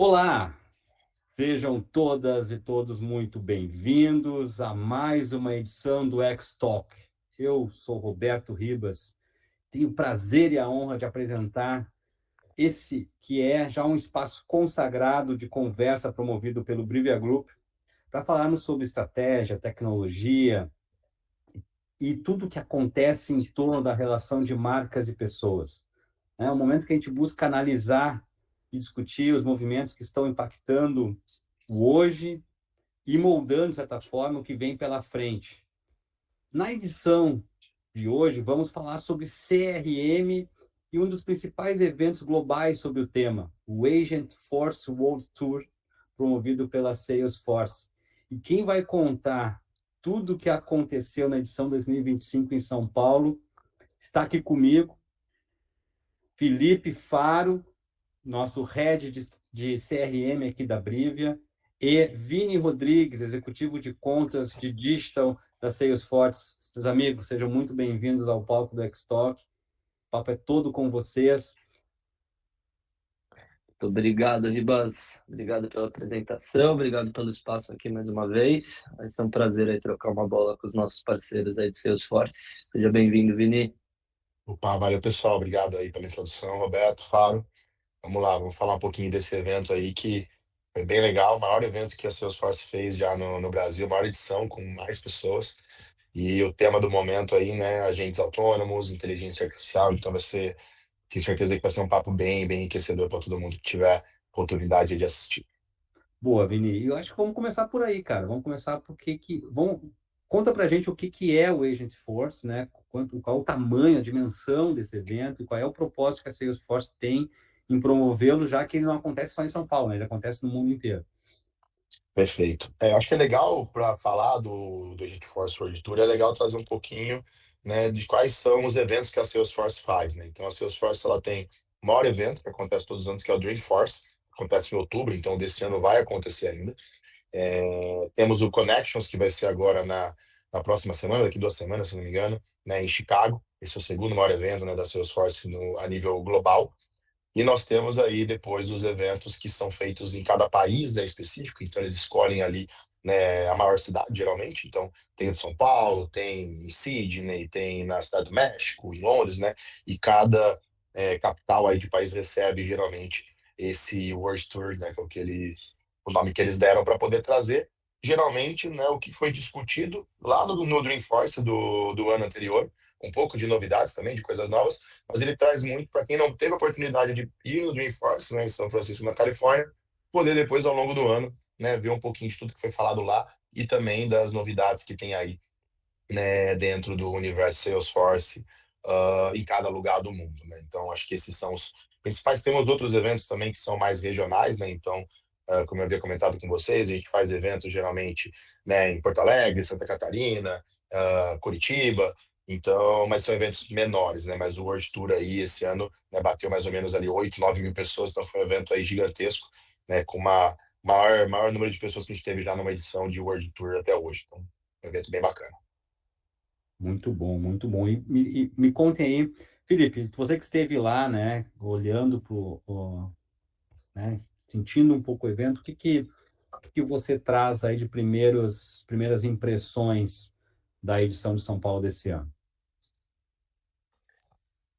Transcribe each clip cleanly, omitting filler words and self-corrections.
Olá, sejam todas e todos muito bem-vindos a mais uma edição do X-Talk. Eu sou Roberto Ribas, tenho o prazer e a honra de apresentar esse que é já um espaço consagrado de conversa promovido pelo Brivia Group, para falarmos sobre estratégia, tecnologia e tudo o que acontece em torno da relação de marcas e pessoas. É um momento que a gente busca analisar e discutir os movimentos que estão impactando o hoje e moldando, de certa forma, o que vem pela frente. Na edição de hoje, vamos falar sobre CRM e um dos principais eventos globais sobre o tema, o Agentforce World Tour, promovido pela Salesforce. E quem vai contar tudo o que aconteceu na edição 2025 em São Paulo está aqui comigo, Felipe Faro, nosso head de CRM aqui da Brivia, e Vini Rodrigues, executivo de contas de digital da Salesforce. Meus amigos, sejam muito bem-vindos ao palco do X-Talk. O papo é todo com vocês. Muito obrigado, Ribas. Obrigado pela apresentação, obrigado pelo espaço aqui mais uma vez. Vai ser um prazer aí trocar uma bola com os nossos parceiros aí de Salesforce. Seja bem-vindo, Vini. Opa, valeu pessoal, obrigado aí pela introdução, Roberto, Faro. Vamos lá, vamos falar um pouquinho desse evento aí que foi bem legal, o maior evento que a Salesforce fez já no Brasil, maior edição com mais pessoas. E o tema do momento aí, né, agentes autônomos, inteligência artificial, então tenho certeza que vai ser um papo bem enriquecedor para todo mundo que tiver oportunidade de assistir. Boa, Vini. E eu acho que vamos começar por aí, cara. Vamos começar conta pra gente o que é o Agentforce, né? Qual o tamanho, a dimensão desse evento e qual é o propósito que a Salesforce tem em promovê-lo, já que ele não acontece só em São Paulo, né? Ele acontece no mundo inteiro. Perfeito. Acho que é legal para falar do Agentforce World Tour, é legal trazer um pouquinho, né, de quais são os eventos que a Salesforce faz, né? Então, a Salesforce ela tem o maior evento que acontece todos os anos, que é o Dreamforce, acontece em outubro, então desse ano vai acontecer ainda. Temos o Connections, que vai ser agora na próxima semana, daqui 2 semanas, se não me engano, né, em Chicago. Esse é o segundo maior evento, né, da Salesforce a nível global. E nós temos aí depois os eventos que são feitos em cada país, né, específico, então eles escolhem ali, né, a maior cidade, geralmente. Então, tem o de São Paulo, tem em Sydney, tem na Cidade do México, em Londres, né? E cada capital aí de país recebe, geralmente, esse World Tour, né, que é o nome que eles deram para poder trazer, geralmente, né, o que foi discutido lá no Dreamforce do ano anterior, um pouco de novidades também, de coisas novas, mas ele traz muito para quem não teve a oportunidade de ir no Dreamforce, né, em São Francisco, na Califórnia, poder depois, ao longo do ano, né, ver um pouquinho de tudo que foi falado lá e também das novidades que tem aí, né, dentro do universo Salesforce, em cada lugar do mundo, né? Então, acho que esses são os principais. Temos outros eventos também que são mais regionais, né? Então, como eu havia comentado com vocês, a gente faz eventos geralmente, né, em Porto Alegre, Santa Catarina, Curitiba. Então, mas são eventos menores, né? Mas o World Tour aí esse ano, né, bateu mais ou menos ali 8, 9 mil pessoas, então foi um evento aí gigantesco, né? Com uma maior número de pessoas que a gente teve já numa edição de World Tour até hoje. Então, um evento bem bacana. Muito bom, muito bom. E me contem aí, Felipe, você que esteve lá, né, olhando né, sentindo um pouco o evento, o que você traz aí de primeiras impressões da edição de São Paulo desse ano?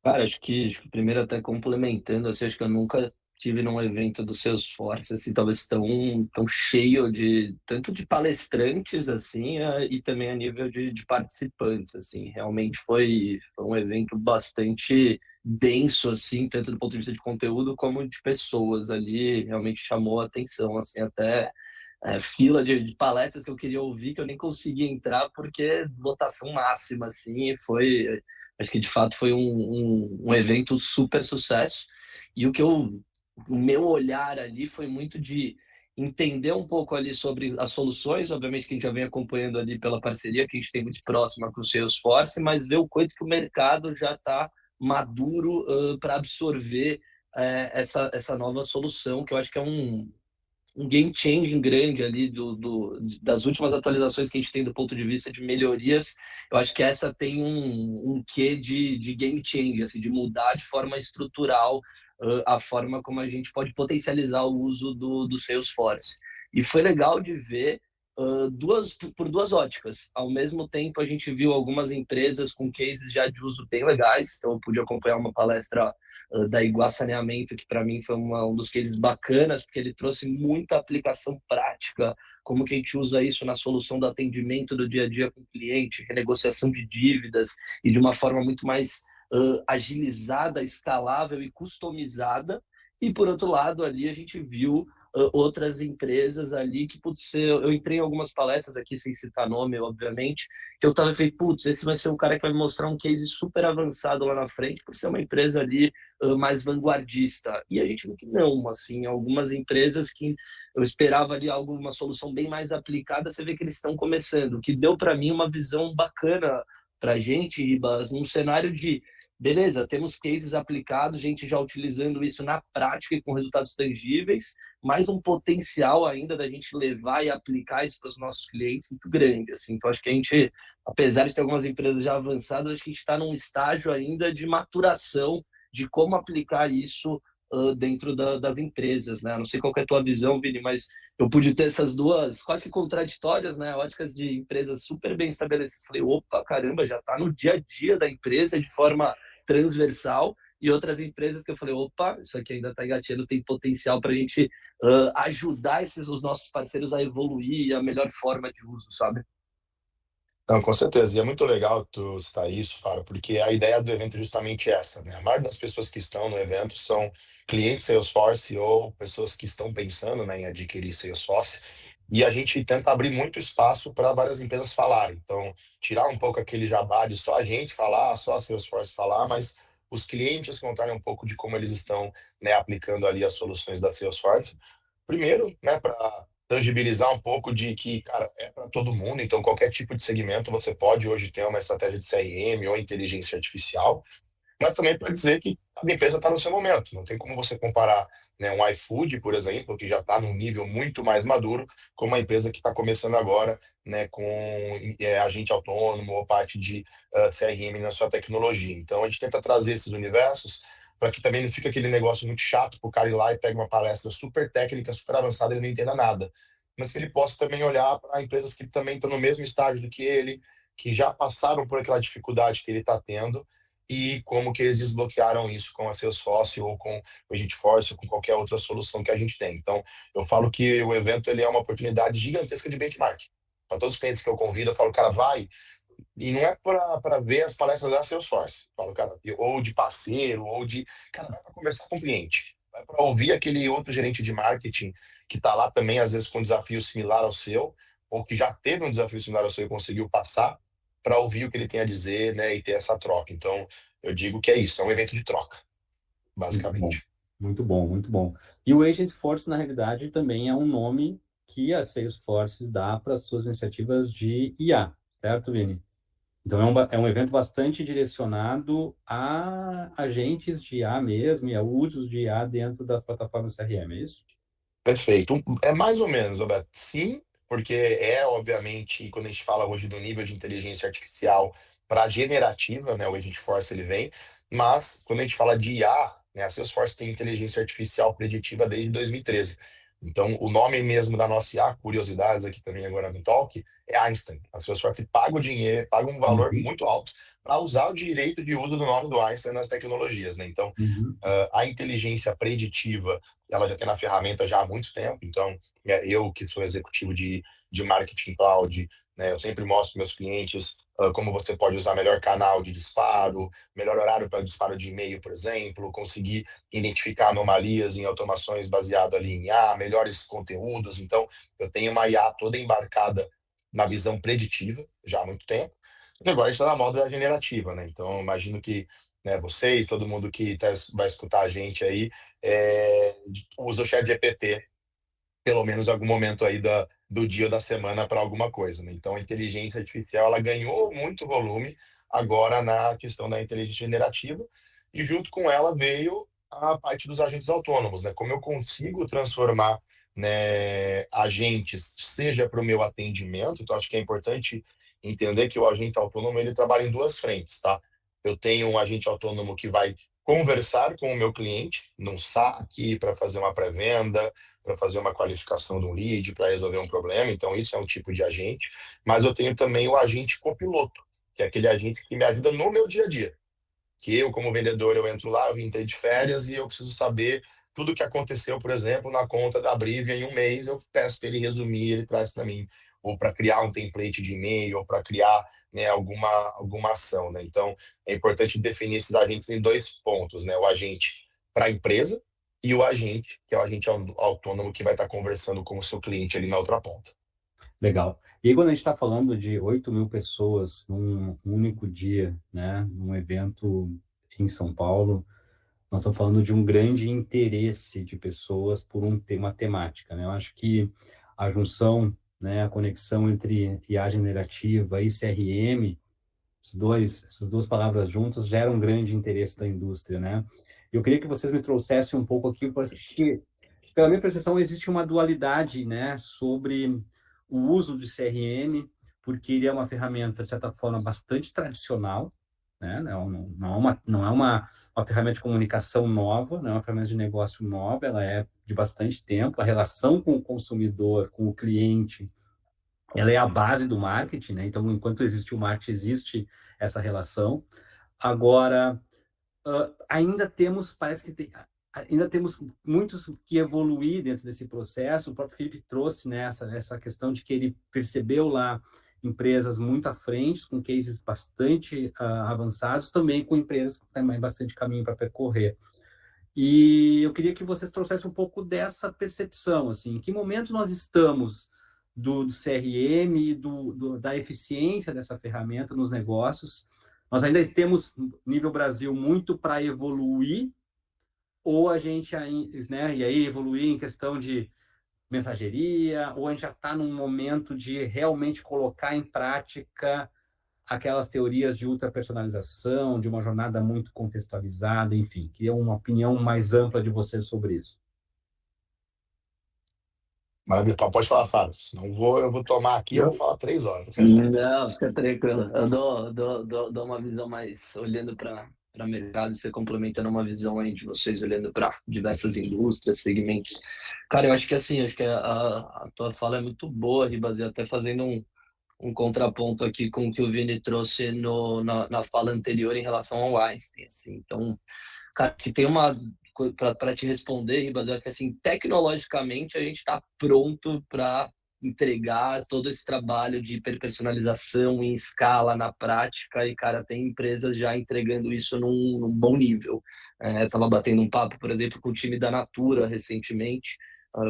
Cara, acho que primeiro até complementando, assim, acho que eu nunca tive num evento do Salesforce, assim, talvez tão cheio de, tanto de palestrantes, assim, e também a nível de participantes, assim, realmente foi um evento bastante denso, assim, tanto do ponto de vista de conteúdo como de pessoas ali, realmente chamou a atenção, assim, até fila de palestras que eu queria ouvir, que eu nem conseguia entrar, porque votação máxima, assim, e foi, acho que de fato foi um evento super sucesso, e o meu olhar ali foi muito de entender um pouco ali sobre as soluções, obviamente que a gente já vem acompanhando ali pela parceria que a gente tem muito próxima com o Salesforce, mas ver o quanto que o mercado já está maduro para absorver essa nova solução, que eu acho que é um game changing grande ali das últimas atualizações que a gente tem do ponto de vista de melhorias. Eu acho que essa tem um quê de game changing, assim, de mudar de forma estrutural a forma como a gente pode potencializar o uso do Salesforce. E foi legal de ver por duas óticas. Ao mesmo tempo, a gente viu algumas empresas com cases já de uso bem legais, então eu pude acompanhar uma palestra da Iguá Saneamento, que para mim foi um dos cases bacanas, porque ele trouxe muita aplicação prática, como que a gente usa isso na solução do atendimento do dia a dia com o cliente, renegociação de dívidas, e de uma forma muito mais agilizada, escalável e customizada. E, por outro lado, ali a gente viu outras empresas ali que, putz, eu entrei em algumas palestras aqui, sem citar nome, obviamente, que eu tava feito, putz, esse vai ser o cara que vai me mostrar um case super avançado lá na frente, por ser uma empresa ali mais vanguardista. E a gente viu que não, assim, algumas empresas que eu esperava ali uma solução bem mais aplicada, você vê que eles estão começando, que deu para mim uma visão bacana para a gente, Ribas, num cenário de beleza, temos cases aplicados, gente já utilizando isso na prática e com resultados tangíveis, mais um potencial ainda da gente levar e aplicar isso para os nossos clientes muito grande. Assim. Então, acho que a gente, apesar de ter algumas empresas já avançadas, acho que a gente está num estágio ainda de maturação de como aplicar isso dentro das empresas. Né? Não sei qual é a tua visão, Vini, mas eu pude ter essas duas quase que contraditórias, né? Óticas de empresas super bem estabelecidas. Falei, opa, caramba, já está no dia a dia da empresa de forma transversal, e outras empresas que eu falei, opa, isso aqui ainda está engatinhando, tem potencial para a gente ajudar os nossos parceiros a evoluir e a melhor forma de uso, sabe? Não, com certeza. E é muito legal tu citar isso, Faro, porque a ideia do evento é justamente essa, né? A maioria das pessoas que estão no evento são clientes Salesforce ou pessoas que estão pensando, né, em adquirir Salesforce. E a gente tenta abrir muito espaço para várias empresas falarem. Então, tirar um pouco aquele jabá de só a gente falar, só a Salesforce falar, mas os clientes contarem um pouco de como eles estão, né, aplicando ali as soluções da Salesforce. Primeiro, né, para tangibilizar um pouco de que, cara, é para todo mundo, então qualquer tipo de segmento você pode hoje ter uma estratégia de CRM ou inteligência artificial, mas também para dizer que a empresa está no seu momento. Não tem como você comparar, né, um iFood, por exemplo, que já está num nível muito mais maduro, com uma empresa que está começando agora, né, com agente autônomo ou parte de CRM na sua tecnologia. Então, a gente tenta trazer esses universos para que também não fique aquele negócio muito chato para o cara ir lá e pegue uma palestra super técnica, super avançada e ele não entenda nada. Mas que ele possa também olhar para empresas que também estão no mesmo estágio do que ele, que já passaram por aquela dificuldade que ele está tendo, e como que eles desbloquearam isso com a Salesforce ou com o Agentforce ou com qualquer outra solução que a gente tem. Então, eu falo que o evento ele é uma oportunidade gigantesca de benchmark. Para todos os clientes que eu convido, eu falo, cara, vai. E não é para ver as palestras da Salesforce. Eu falo, cara, ou de parceiro, ou de. Cara, vai para conversar com o cliente. Vai para ouvir aquele outro gerente de marketing que está lá também, às vezes, com um desafio similar ao seu, ou que já teve um desafio similar ao seu e conseguiu passar, para ouvir o que ele tem a dizer, né, e ter essa troca. Então, eu digo que é isso, é um evento de troca, Muito bom, basicamente. muito bom, muito bom. E o Agentforce, na realidade, também é um nome que a Salesforce dá para suas iniciativas de IA, certo, Vini? Então, é um evento bastante direcionado a agentes de IA mesmo e a usos de IA dentro das plataformas CRM, é isso? Perfeito. É mais ou menos, Roberto. Sim, porque é, obviamente, quando a gente fala hoje do nível de inteligência artificial para generativa, né, o Agentforce ele vem, mas quando a gente fala de IA, né, a Salesforce tem inteligência artificial preditiva desde 2013. Então, o nome mesmo da nossa IA, curiosidades aqui também agora no Talk, é Einstein. A Salesforce paga o dinheiro, paga um valor Uhum, muito alto para usar o direito de uso do nome do Einstein nas tecnologias, né? Então, uhum. a inteligência preditiva, ela já tem na ferramenta já há muito tempo. Então, eu que sou executivo de marketing cloud, né, eu sempre mostro para meus clientes como você pode usar melhor canal de disparo, melhor horário para disparo de e-mail, por exemplo, conseguir identificar anomalias em automações baseado ali em IA, melhores conteúdos. Então, eu tenho uma IA toda embarcada na visão preditiva já há muito tempo. E agora a gente está na moda generativa, né? Então, eu imagino que, né, vocês, todo mundo que vai escutar a gente aí, usa o chat GPT pelo menos algum momento aí do dia ou da semana para alguma coisa, né? Então, a inteligência artificial, ela ganhou muito volume agora na questão da inteligência generativa, e junto com ela veio a parte dos agentes autônomos, né? Como eu consigo transformar, né, agentes, seja para o meu atendimento. Então, acho que é importante entender que o agente autônomo, ele trabalha em duas frentes, tá? Eu tenho um agente autônomo que vai conversar com o meu cliente num saque para fazer uma pré-venda, para fazer uma qualificação de um lead, para resolver um problema. Então, isso é um tipo de agente. Mas eu tenho também o agente copiloto, que é aquele agente que me ajuda no meu dia a dia. Que eu, como vendedor, eu entro lá, eu entrei de férias e eu preciso saber tudo o que aconteceu, por exemplo, na conta da Brivia em um mês, eu peço para ele resumir, ele traz para mim, ou para criar um template de e-mail, ou para criar, né, alguma ação, né? Então, é importante definir esses agentes em dois pontos, né? O agente para a empresa e o agente, que é o agente autônomo que vai estar conversando com o seu cliente ali na outra ponta. Legal. E aí, quando a gente está falando de 8.000 pessoas num único dia, né, num evento em São Paulo, nós estamos falando de um grande interesse de pessoas por uma temática, né? Eu acho que a junção, né, a conexão entre IA generativa e CRM, essas duas palavras juntas geram um grande interesse da indústria, né? Eu queria que vocês me trouxessem um pouco aqui, porque, pela minha percepção, existe uma dualidade, né, sobre o uso de CRM, porque ele é uma ferramenta, de certa forma, bastante tradicional, né? Não é uma ferramenta de comunicação nova, não é uma ferramenta de negócio nova, ela é de bastante tempo. A relação com o consumidor, com o cliente, ela é a base do marketing, né? Então, enquanto existe o marketing, existe essa relação. Agora, ainda temos, parece que ainda temos muitos que evoluir dentro desse processo. O próprio Felipe trouxe, né, essa questão de que ele percebeu lá empresas muito à frente, com cases bastante avançados, também com empresas que têm bastante caminho para percorrer. E eu queria que vocês trouxessem um pouco dessa percepção, assim, em que momento nós estamos do CRM e da eficiência dessa ferramenta nos negócios. Nós ainda temos, nível Brasil, muito para evoluir, ou a gente, né, e aí evoluir em questão de mensageria, ou a gente já está num momento de realmente colocar em prática aquelas teorias de ultrapersonalização, de uma jornada muito contextualizada, enfim, queria uma opinião mais ampla de vocês sobre isso. Mas pode falar, Fábio, senão eu vou tomar aqui, eu vou falar 3 horas. Não, fica tranquilo. Eu dou uma visão mais olhando para mercado, você complementando uma visão aí de vocês olhando para diversas indústrias, segmentos. Cara, eu acho que assim, acho que a tua fala é muito boa, Ribas, e até fazendo um contraponto aqui com o que o Vini trouxe na fala anterior em relação ao Einstein, assim. Então, cara, que tem uma para te responder, Ribas, é que assim, tecnologicamente a gente está pronto para entregar todo esse trabalho de hiperpersonalização em escala, na prática, e, cara, tem empresas já entregando isso num bom nível. Estava batendo um papo, por exemplo, com o time da Natura recentemente,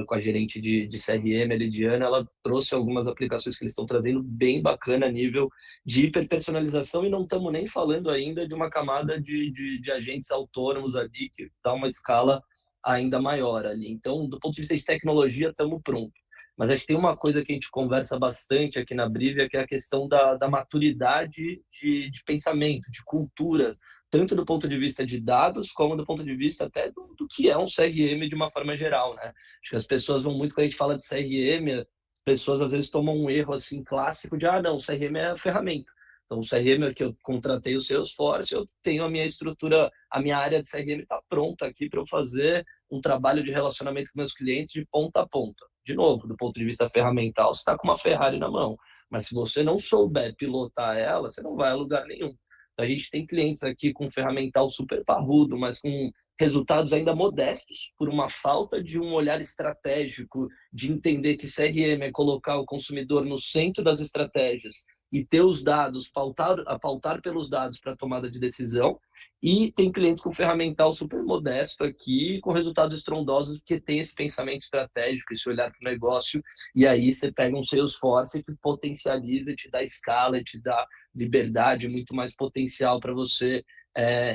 com a gerente de CRM, a Lidiana, ela trouxe algumas aplicações que eles estão trazendo bem bacana a nível de hiperpersonalização, e não estamos nem falando ainda de uma camada de agentes autônomos ali, que dá uma escala ainda maior ali. Então, do ponto de vista de tecnologia, estamos prontos. Mas acho que tem uma coisa que a gente conversa bastante aqui na Brivia, que é a questão da maturidade de pensamento, de cultura, tanto do ponto de vista de dados, como do ponto de vista até do que é um CRM de uma forma geral, né? Acho que as pessoas vão muito, quando a gente fala de CRM, pessoas às vezes tomam um erro assim clássico de, não, o CRM é a ferramenta. Então, o CRM é que eu contratei o Salesforce, eu tenho a minha estrutura, a minha área de CRM está pronta aqui para eu fazer um trabalho de relacionamento com meus clientes de ponta a ponta. De novo, do ponto de vista ferramental, você está com uma Ferrari na mão, mas se você não souber pilotar ela, você não vai a lugar nenhum. A gente tem clientes aqui com ferramental super parrudo, mas com resultados ainda modestos, por uma falta de um olhar estratégico, de entender que CRM é colocar o consumidor no centro das estratégias e ter os dados, pautar pelos dados para tomada de decisão. E tem clientes com ferramental super modesto aqui, com resultados estrondosos, porque tem esse pensamento estratégico, esse olhar para o negócio, e aí você pega um Salesforce que potencializa, te dá escala, te dá liberdade, muito mais potencial para você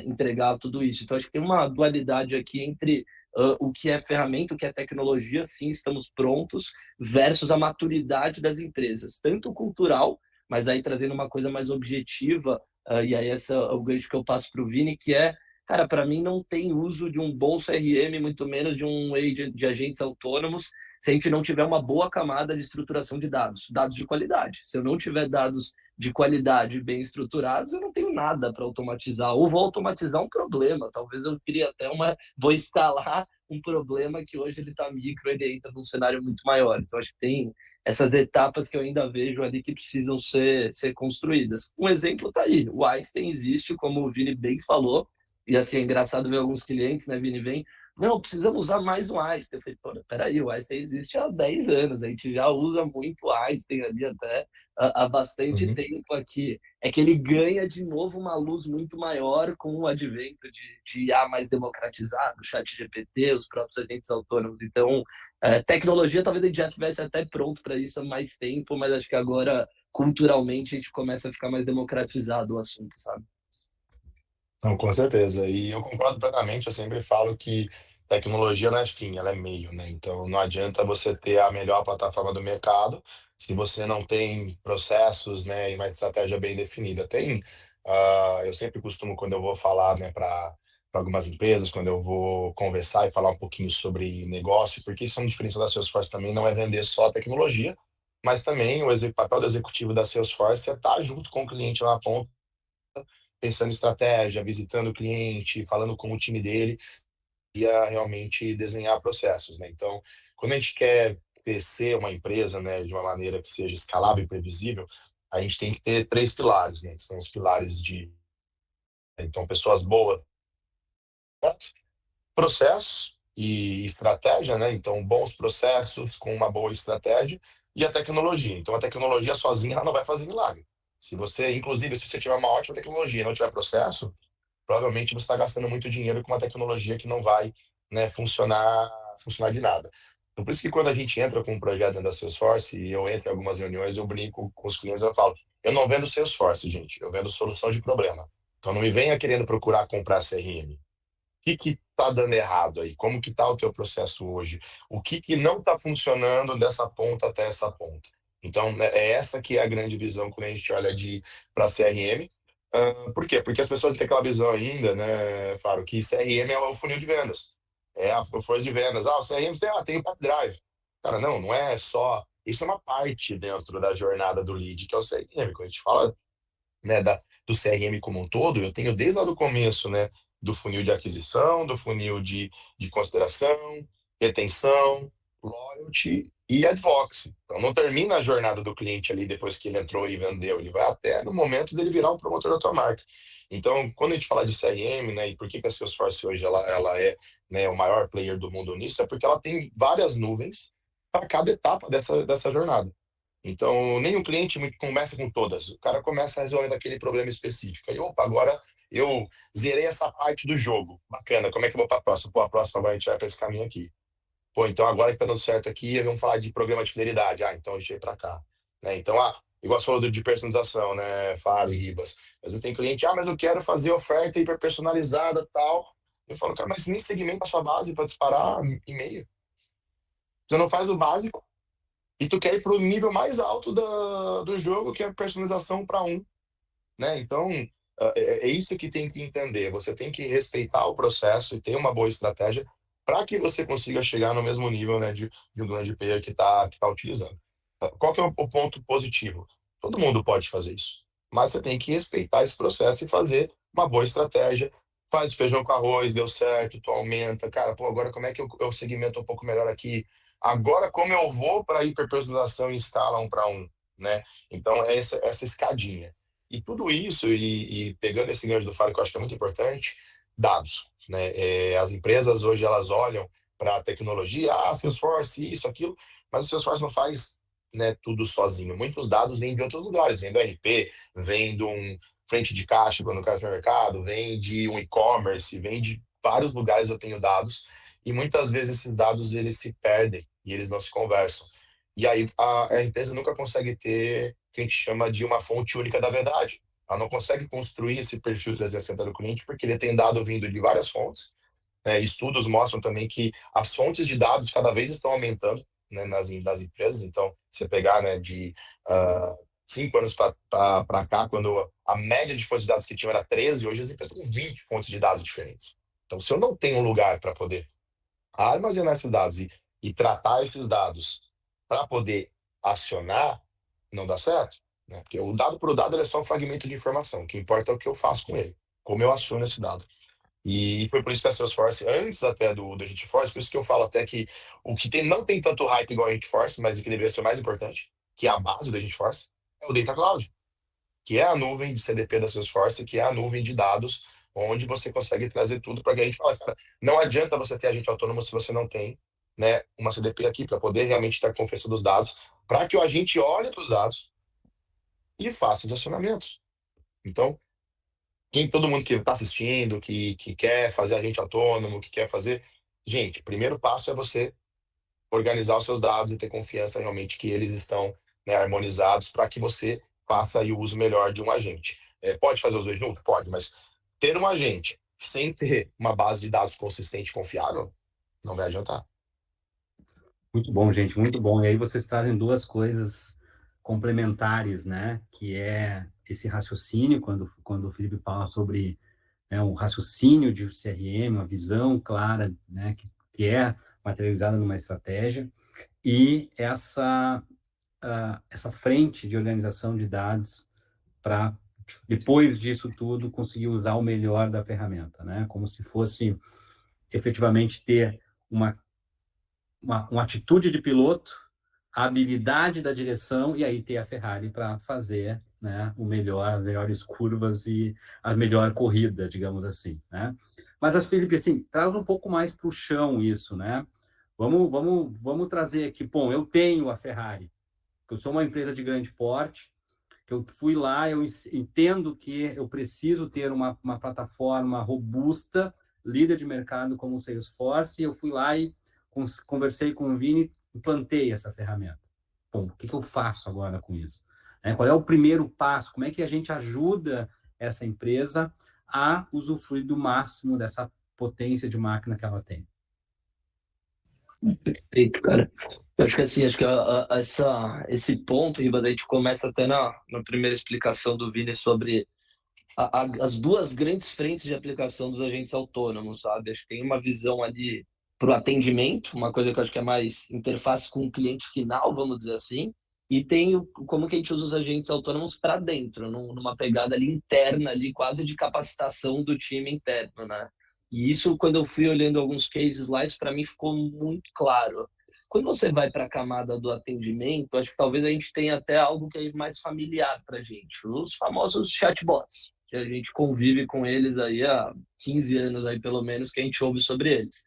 entregar tudo isso. Então, acho que tem uma dualidade aqui entre o que é ferramenta, o que é tecnologia, sim, estamos prontos, versus a maturidade das empresas, tanto cultural, mas aí trazendo uma coisa mais objetiva, e aí esse é o gancho que eu passo para o Vini, que é, cara, para mim não tem uso de um bom CRM, muito menos de um agent, de agentes autônomos, se a gente não tiver uma boa camada de estruturação de dados de qualidade. Se eu não tiver dados de qualidade bem estruturados, eu não tenho nada para automatizar, ou vou automatizar um problema, talvez eu crie até vou escalar um problema que hoje ele está micro, ele entra num cenário muito maior. Então, acho que tem essas etapas que eu ainda vejo ali que precisam ser construídas. Um exemplo está aí, o Einstein existe, como o Vini bem falou, e assim, é engraçado ver alguns clientes, né, Vini, vem, não, precisamos usar mais o Einstein. Eu falei, pô, peraí, o Einstein existe há 10 anos, a gente já usa muito o Einstein ali até há bastante Uhum. tempo aqui. É que ele ganha de novo uma luz muito maior com o advento de IA mais democratizado, o chat GPT, os próprios agentes autônomos. Então, tecnologia talvez a gente já tivesse até pronto para isso há mais tempo, mas acho que agora, culturalmente, a gente começa a ficar mais democratizado o assunto, sabe? Não, com certeza. E eu concordo plenamente. Eu sempre falo que tecnologia não é fim, ela é meio, né? Então não adianta você ter a melhor plataforma do mercado se você não tem processos, né, e uma estratégia bem definida. Eu sempre costumo, quando eu vou falar, né, para algumas empresas, quando eu vou conversar e falar um pouquinho sobre negócio, porque isso é uma diferença da Salesforce também, não é vender só a tecnologia, mas também o papel do executivo da Salesforce é estar junto com o cliente lá na ponta, pensando em estratégia, visitando o cliente, falando com o time dele e a realmente desenhar processos, né? Então, quando a gente quer crescer uma empresa, né, de uma maneira que seja escalável e previsível, a gente tem que ter três pilares, né? Que são os pilares então, pessoas boas, processos e estratégia, né? Então, bons processos com uma boa estratégia e a tecnologia. Então, a tecnologia sozinha ela não vai fazer milagre. Inclusive, se você tiver uma ótima tecnologia e não tiver processo, provavelmente você está gastando muito dinheiro com uma tecnologia que não vai, né, funcionar de nada. Então, por isso que quando a gente entra com um projeto dentro da Salesforce, e eu entro em algumas reuniões, eu brinco com os clientes, eu falo, eu não vendo Salesforce, gente, eu vendo solução de problema. Então não me venha querendo procurar comprar CRM. Que está dando errado aí? Como que está o teu processo hoje? O que não está funcionando dessa ponta até essa ponta? Então, né, é essa que é a grande visão quando a gente olha para CRM. Por quê? Porque as pessoas têm aquela visão ainda, né, Faro, que CRM é o funil de vendas. É a força de vendas. O CRM tem o Pep Drive. Cara, não é só... Isso é uma parte dentro da jornada do lead, que é o CRM. Quando a gente fala, né, do CRM como um todo, eu tenho desde lá do começo, né, do funil de aquisição, do funil de consideração, retenção, loyalty e advocacy. Então, não termina a jornada do cliente ali depois que ele entrou e vendeu, ele vai até no momento dele virar um promotor da tua marca. Então, quando a gente fala de CRM, né, e por que a Salesforce hoje ela é, né, o maior player do mundo nisso, é porque ela tem várias nuvens para cada etapa dessa jornada. Então, nenhum cliente começa com todas. O cara começa resolvendo aquele problema específico. Aí, opa, agora eu zerei essa parte do jogo. Bacana, como é que eu vou para a próxima? Pô, a próxima agora a gente vai para esse caminho aqui. Pô, então agora que tá dando certo aqui, vamos falar de programa de fidelidade. Então deixa eu ir para cá. Né? Então, igual você falou de personalização, né, Fábio e Ribas. Às vezes tem cliente, mas eu quero fazer oferta hiper personalizada tal. Eu falo, cara, mas nem segmenta a sua base para disparar e-mail. Você não faz o básico e tu quer ir para o nível mais alto do jogo, que é personalização para um, né? Então, é isso que tem que entender. Você tem que respeitar o processo e ter uma boa estratégia para que você consiga chegar no mesmo nível, né, de um grande player que tá utilizando. Qual que é o ponto positivo? Todo mundo pode fazer isso, mas você tem que respeitar esse processo e fazer uma boa estratégia. Faz feijão com arroz, deu certo, tu aumenta. Cara, pô, agora como é que eu segmento um pouco melhor aqui? Agora como eu vou para hiperpersonalização em escala um para um, né? Então, é essa escadinha. E tudo isso, e pegando esse gancho do Fábio, que eu acho que é muito importante, dados, né? As empresas hoje, elas olham para a tecnologia, Salesforce, isso, aquilo, mas o Salesforce não faz, né, tudo sozinho. Muitos dados vêm de outros lugares, vem do RP, vem de um frente de caixa, quando o caso do mercado, vem de um e-commerce, vem de vários lugares eu tenho dados, e muitas vezes esses dados, eles se perdem, e eles não se conversam. E aí a empresa nunca consegue ter o que a gente chama de uma fonte única da verdade. Ela não consegue construir esse perfil 360 do cliente porque ele tem dado vindo de várias fontes. Estudos mostram também que as fontes de dados cada vez estão aumentando, né, nas empresas. Então, você pegar, né, de 5 anos para cá, quando a média de fontes de dados que tinha era 13, hoje as empresas têm 20 fontes de dados diferentes. Então, se eu não tenho um lugar para poder armazenar esses dados e tratar esses dados para poder acionar, não dá certo. né? Porque o dado por dado ele é só um fragmento de informação. O que importa é o que eu faço com ele, como eu aciono esse dado. E foi por isso que a Salesforce, antes até do Agentforce, por isso que eu falo até que o que tem, não tem tanto hype igual a Agentforce, mas o que deveria ser o mais importante, que é a base do Agentforce, é o Data Cloud, que é a nuvem de CDP da Salesforce, que é a nuvem de dados, onde você consegue trazer tudo para que a gente fala, cara, não adianta você ter agente autônomo se você não tem, né, uma CDP aqui para poder realmente ter confiança dos dados, para que o agente olhe para os dados e faça os acionamentos. Então, todo mundo que está assistindo, que quer fazer agente autônomo, que quer fazer. Gente, primeiro passo é você organizar os seus dados e ter confiança realmente que eles estão, né, harmonizados para que você faça aí o uso melhor de um agente. Pode fazer os dois juntos? Pode, mas ter um agente sem ter uma base de dados consistente e confiável não vai adiantar. Muito bom, gente, muito bom. E aí vocês trazem duas coisas complementares, né? Que é esse raciocínio, quando o Felipe fala sobre, né, um raciocínio de CRM, uma visão clara, né, que é materializada numa estratégia, e essa frente de organização de dados para, depois disso tudo, conseguir usar o melhor da ferramenta, né? Como se fosse efetivamente ter uma atitude de piloto, a habilidade da direção e aí ter a Ferrari para fazer, né, as melhores curvas e a melhor corrida, digamos assim, né? Mas, Felipe, assim, traz um pouco mais para o chão isso, né? Vamos trazer aqui, bom, eu tenho a Ferrari, eu sou uma empresa de grande porte, que eu fui lá, eu entendo que eu preciso ter uma plataforma robusta, líder de mercado como o Salesforce, e eu fui lá e conversei com o Vini, implantei essa ferramenta. Bom, o que eu faço agora com isso? Qual é o primeiro passo? Como é que a gente ajuda essa empresa a usufruir do máximo dessa potência de máquina que ela tem? Perfeito, cara. Eu acho que assim, esse ponto, Riba, daí a gente começa até na primeira explicação do Vini sobre as duas grandes frentes de aplicação dos agentes autônomos, sabe? Acho que tem uma visão ali para o atendimento, uma coisa que eu acho que é mais interface com o cliente final, vamos dizer assim, e tem como que a gente usa os agentes autônomos para dentro, numa pegada ali interna, ali quase de capacitação do time interno, né? E isso, quando eu fui olhando alguns cases lá, isso para mim ficou muito claro. Quando você vai para a camada do atendimento, acho que talvez a gente tenha até algo que é mais familiar para a gente, os famosos chatbots, que a gente convive com eles aí há 15 anos, aí pelo menos, que a gente ouve sobre eles.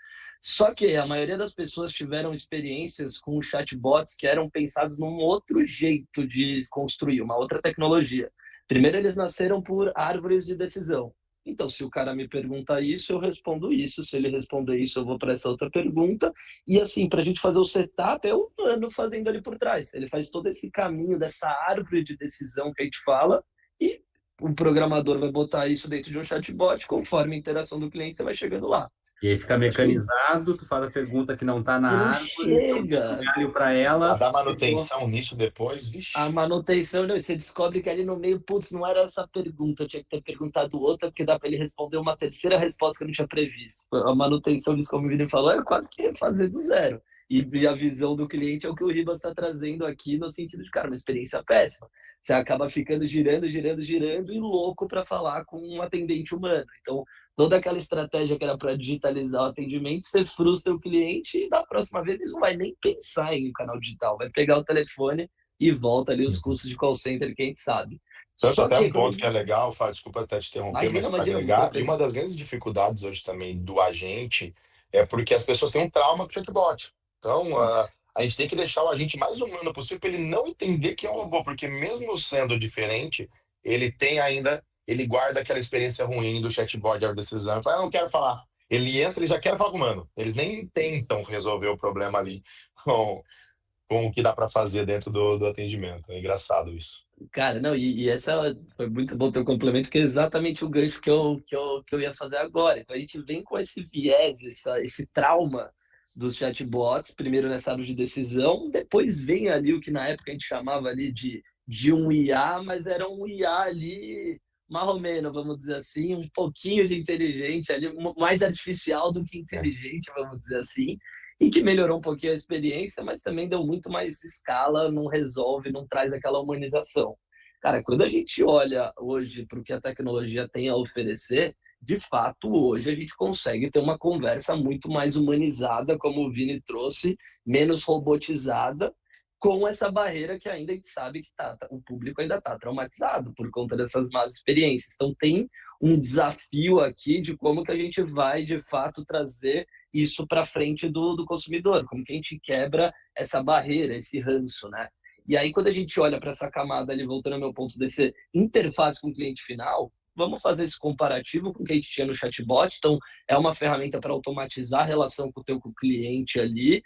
Só que a maioria das pessoas tiveram experiências com chatbots que eram pensados num outro jeito de construir, uma outra tecnologia. Primeiro, eles nasceram por árvores de decisão. Então, se o cara me pergunta isso, eu respondo isso. Se ele responder isso, eu vou para essa outra pergunta. E assim, para a gente fazer o setup, é um humano fazendo ali por trás. Ele faz todo esse caminho dessa árvore de decisão que a gente fala e o programador vai botar isso dentro de um chatbot, conforme a interação do cliente vai chegando lá. E aí fica mecanizado, tu faz a pergunta que não está na E não árvore, chega. eu olho para A ela. dar manutenção nisso depois, vixe. A manutenção, não, você descobre que ali no meio, putz, não era essa pergunta, eu tinha que ter perguntado outra, porque dá para ele responder uma terceira resposta que eu não tinha previsto. A manutenção disso, como o Vini falou, é quase que refazer do zero. E a visão do cliente é o que o Ribas está trazendo aqui, no sentido de, cara, uma experiência péssima. Você acaba ficando girando e louco para falar com um atendente humano. Então, toda aquela estratégia que era para digitalizar o atendimento, você frustra o cliente e da próxima vez ele não vai nem pensar em um canal digital, vai pegar o telefone e volta ali os custos de call center que a gente sabe. Tanto Só até que um ponto que é legal, Fábio, desculpa até te interromper, mas para imagina, agregar, e uma das grandes dificuldades hoje também do agente é porque as pessoas têm um trauma com o chatbot. Então, a gente tem que deixar o agente mais humano possível para ele não entender que é um robô, porque mesmo sendo diferente, ele guarda aquela experiência ruim do chatbot de decisão, e fala, não quero falar. Ele entra e já quer falar com o humano. Eles nem tentam resolver o problema ali com o que dá para fazer dentro do atendimento. É engraçado isso. Cara, não, e essa foi muito bom teu complemento, que é exatamente o gancho que eu ia fazer agora. Então a gente vem com esse viés, esse trauma dos chatbots, primeiro nessa área de decisão, depois vem ali o que na época a gente chamava ali de um IA, mas era um IA ali marromeno, vamos dizer assim, um pouquinho de inteligência ali, mais artificial do que inteligente, vamos dizer assim, e que melhorou um pouquinho a experiência, mas também deu muito mais escala, não resolve, não traz aquela humanização. Cara, quando a gente olha hoje para o que a tecnologia tem a oferecer, de fato, hoje a gente consegue ter uma conversa muito mais humanizada, como o Vini trouxe, menos robotizada, com essa barreira que ainda a gente sabe que o público ainda está traumatizado por conta dessas más experiências. Então, tem um desafio aqui de como que a gente vai, de fato, trazer isso para frente do consumidor, como que a gente quebra essa barreira, esse ranço, né? E aí, quando a gente olha para essa camada ali, voltando ao meu ponto desse interface com o cliente final, vamos fazer esse comparativo com o que a gente tinha no chatbot. Então, é uma ferramenta para automatizar a relação com o teu cliente ali,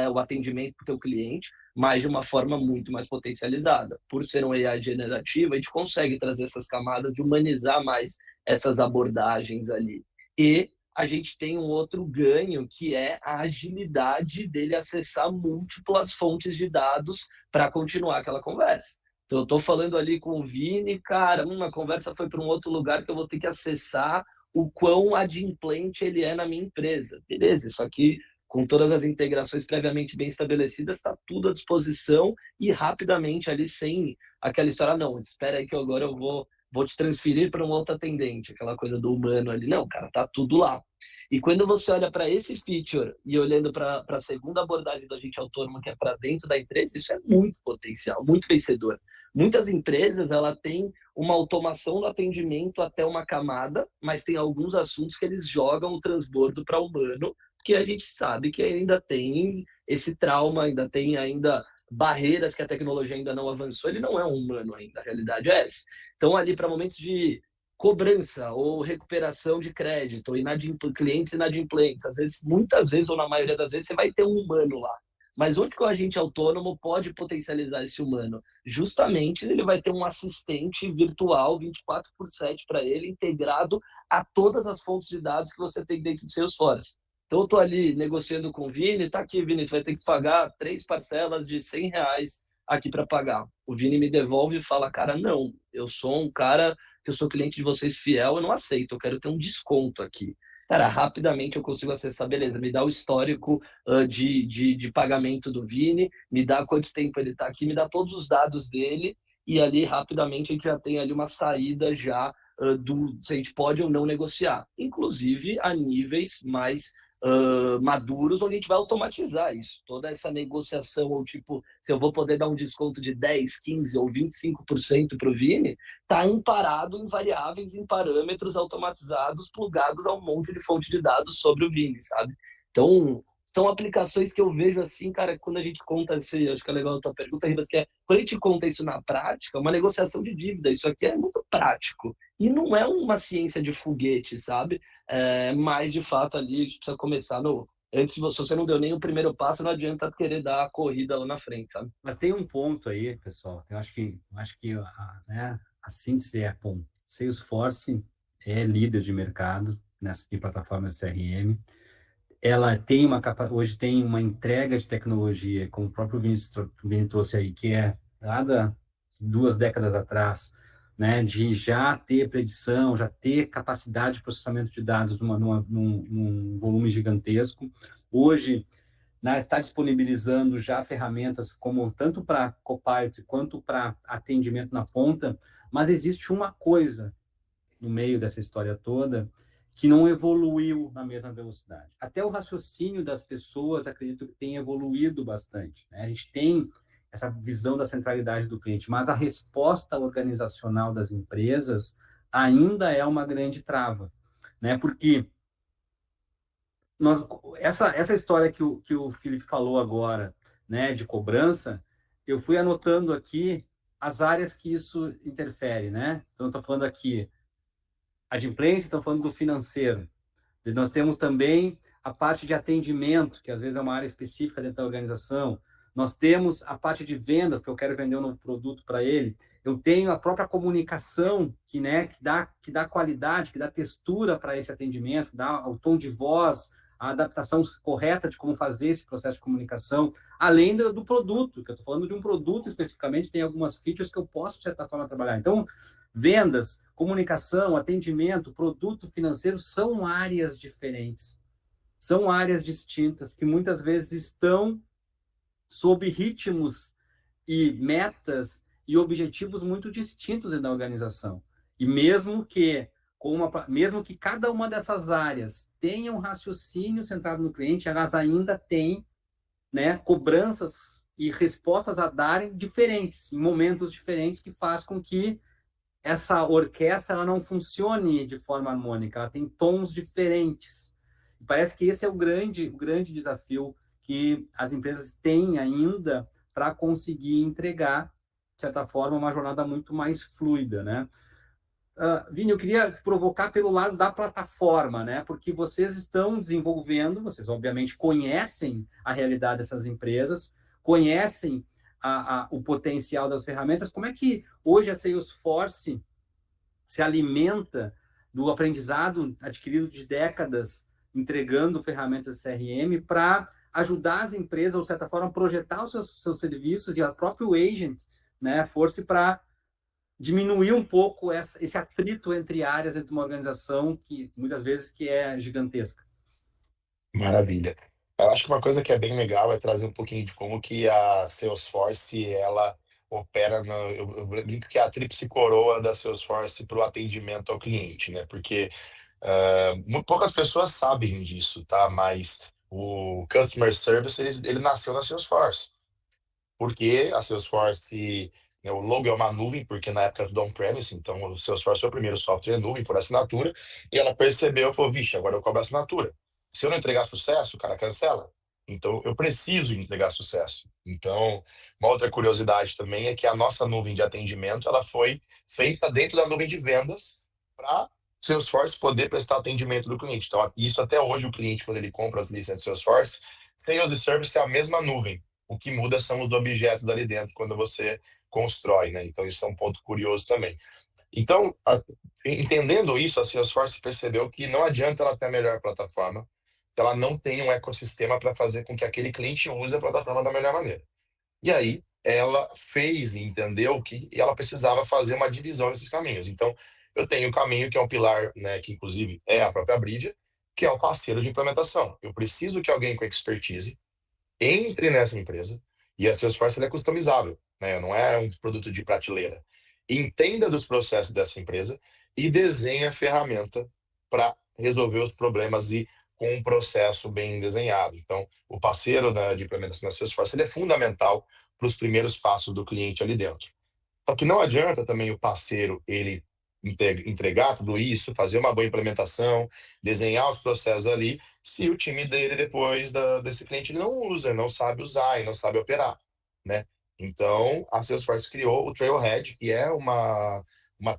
o atendimento com o teu cliente, mas de uma forma muito mais potencializada. Por ser um AI generativo, a gente consegue trazer essas camadas de humanizar mais essas abordagens ali. E a gente tem um outro ganho, que é a agilidade dele acessar múltiplas fontes de dados para continuar aquela conversa. Então, eu estou falando ali com o Vini, cara, uma conversa foi para um outro lugar que eu vou ter que acessar o quão adimplente ele é na minha empresa. Beleza, isso aqui, com todas as integrações previamente bem estabelecidas, está tudo à disposição e rapidamente ali, sem aquela história, não, espera aí que agora eu vou te transferir para um outro atendente, aquela coisa do humano ali. Não, cara, tá tudo lá. E quando você olha para esse feature e olhando para a segunda abordagem do agente autônomo, que é para dentro da empresa, isso é muito potencial, muito vencedor. Muitas empresas, ela tem uma automação do atendimento até uma camada, mas tem alguns assuntos que eles jogam o transbordo para o humano, que a gente sabe que ainda tem esse trauma, ainda tem barreiras que a tecnologia ainda não avançou, ele não é um humano ainda, a realidade é essa. Então, ali para momentos de cobrança ou recuperação de crédito, ou clientes inadimplentes, muitas vezes, ou na maioria das vezes, você vai ter um humano lá. Mas onde que o agente autônomo pode potencializar esse humano? Justamente, ele vai ter um assistente virtual 24/7 para ele, integrado a todas as fontes de dados que você tem dentro do Salesforce. Então, eu estou ali negociando com o Vini, tá aqui, Vini, você vai ter que pagar 3 parcelas de R$ 100 aqui para pagar. O Vini me devolve e fala, cara, não, eu sou um cara que eu sou cliente de vocês fiel, eu não aceito, eu quero ter um desconto aqui. Cara, rapidamente eu consigo acessar, beleza, me dá o histórico de pagamento do Vini, me dá quanto tempo ele está aqui, me dá todos os dados dele, e ali rapidamente a gente já tem ali uma saída já se a gente pode ou não negociar, inclusive a níveis mais maduros, onde a gente vai automatizar isso. Toda essa negociação, ou tipo, se eu vou poder dar um desconto de 10, 15 ou 25% para o Vini, está amparado em variáveis, em parâmetros automatizados, plugados a um monte de fonte de dados sobre o Vini, sabe? Então, são aplicações que eu vejo assim, cara, quando a gente conta, acho que é legal a tua pergunta, Ribas, que é, quando a gente conta isso na prática, uma negociação de dívida, isso aqui é muito prático. E não é uma ciência de foguete, sabe? Mas, de fato, ali a gente precisa começar antes, se você não deu nem o primeiro passo, não adianta querer dar a corrida lá na frente, sabe? Mas tem um ponto aí, pessoal, eu acho que a síntese é, bom, Salesforce é líder de mercado nessa de plataforma de CRM. Ela tem hoje tem uma entrega de tecnologia, como o próprio Vini trouxe aí, que é dada 2 décadas atrás, né, de já ter predição, já ter capacidade de processamento de dados num volume gigantesco. Hoje, né, está disponibilizando já ferramentas como tanto para Copilot quanto para atendimento na ponta, mas existe uma coisa no meio dessa história toda que não evoluiu na mesma velocidade. Até o raciocínio das pessoas, acredito que tem evoluído bastante, né? A gente tem essa visão da centralidade do cliente, mas a resposta organizacional das empresas ainda é uma grande trava, né? Porque essa história que o Felipe falou agora, né, de cobrança, eu fui anotando aqui as áreas que isso interfere, né? Então, eu estou falando aqui adimplência, estão falando do financeiro. E nós temos também a parte de atendimento, que às vezes é uma área específica dentro da organização. Nós temos a parte de vendas, que eu quero vender um novo produto para ele. Eu tenho a própria comunicação, que dá qualidade, que dá textura para esse atendimento, dá o tom de voz, a adaptação correta de como fazer esse processo de comunicação, além do produto, que eu estou falando de um produto especificamente, tem algumas features que eu posso, de certa forma, trabalhar. Então, vendas, comunicação, atendimento, produto financeiro são áreas diferentes, são áreas distintas que muitas vezes estão sob ritmos e metas e objetivos muito distintos dentro da organização. E mesmo que cada uma dessas áreas tenha um raciocínio centrado no cliente, elas ainda têm, né, cobranças e respostas a darem diferentes, em momentos diferentes, que faz com que essa orquestra ela não funcione de forma harmônica, ela tem tons diferentes. E parece que esse é o grande desafio que as empresas têm ainda para conseguir entregar, de certa forma, uma jornada muito mais fluida, né? Vini, eu queria provocar pelo lado da plataforma, né? Porque vocês estão desenvolvendo, vocês obviamente conhecem a realidade dessas empresas, conhecem o potencial das ferramentas. Como é que hoje a Salesforce se alimenta do aprendizado adquirido de décadas entregando ferramentas CRM para ajudar as empresas, ou de certa forma, projetar os seus serviços e a próprio agent, né, Force, para diminuir um pouco esse atrito entre áreas dentro de uma organização que muitas vezes que é gigantesca. Maravilha. Eu acho que uma coisa que é bem legal é trazer um pouquinho de como que a Salesforce, ela opera eu brinco que é a tríplice coroa da Salesforce para o atendimento ao cliente, né? Porque muito poucas pessoas sabem disso, tá? Mas o Customer Service, ele nasceu na Salesforce. Porque a Salesforce, né, o logo é uma nuvem, porque na época era tudo on-premise, então o Salesforce foi o primeiro software nuvem por assinatura, e ela percebeu e falou, vixe, agora eu cobro assinatura. Se eu não entregar sucesso, o cara cancela. Então eu preciso entregar sucesso. Então, uma outra curiosidade também é que a nossa nuvem de atendimento, ela foi feita dentro da nuvem de vendas para Salesforce poder prestar atendimento do cliente. Então, isso até hoje o cliente, quando ele compra as licenças de Salesforce, Sales e Service é a mesma nuvem. O que muda são os objetos dali dentro quando você constrói, né? Então, isso é um ponto curioso também. Então, entendendo isso, a Salesforce percebeu que não adianta ela ter a melhor plataforma se ela não tem um ecossistema para fazer com que aquele cliente use a plataforma da melhor maneira. E aí, ela fez e entendeu que ela precisava fazer uma divisão desses caminhos. Então, eu tenho o caminho que é um pilar, né, que inclusive é a própria Bridia, que é o parceiro de implementação. Eu preciso que alguém com expertise entre nessa empresa e a Salesforce ela é customizável, né? Não é um produto de prateleira. Entenda dos processos dessa empresa e desenhe a ferramenta para resolver os problemas e com um processo bem desenhado. Então, o parceiro de implementação da Salesforce ele é fundamental para os primeiros passos do cliente ali dentro. Só que não adianta também o parceiro ele entregar tudo isso, fazer uma boa implementação, desenhar os processos ali, se o time dele depois desse cliente ele não usa, não sabe usar e não sabe operar, né? Então, a Salesforce criou o Trailhead, que é uma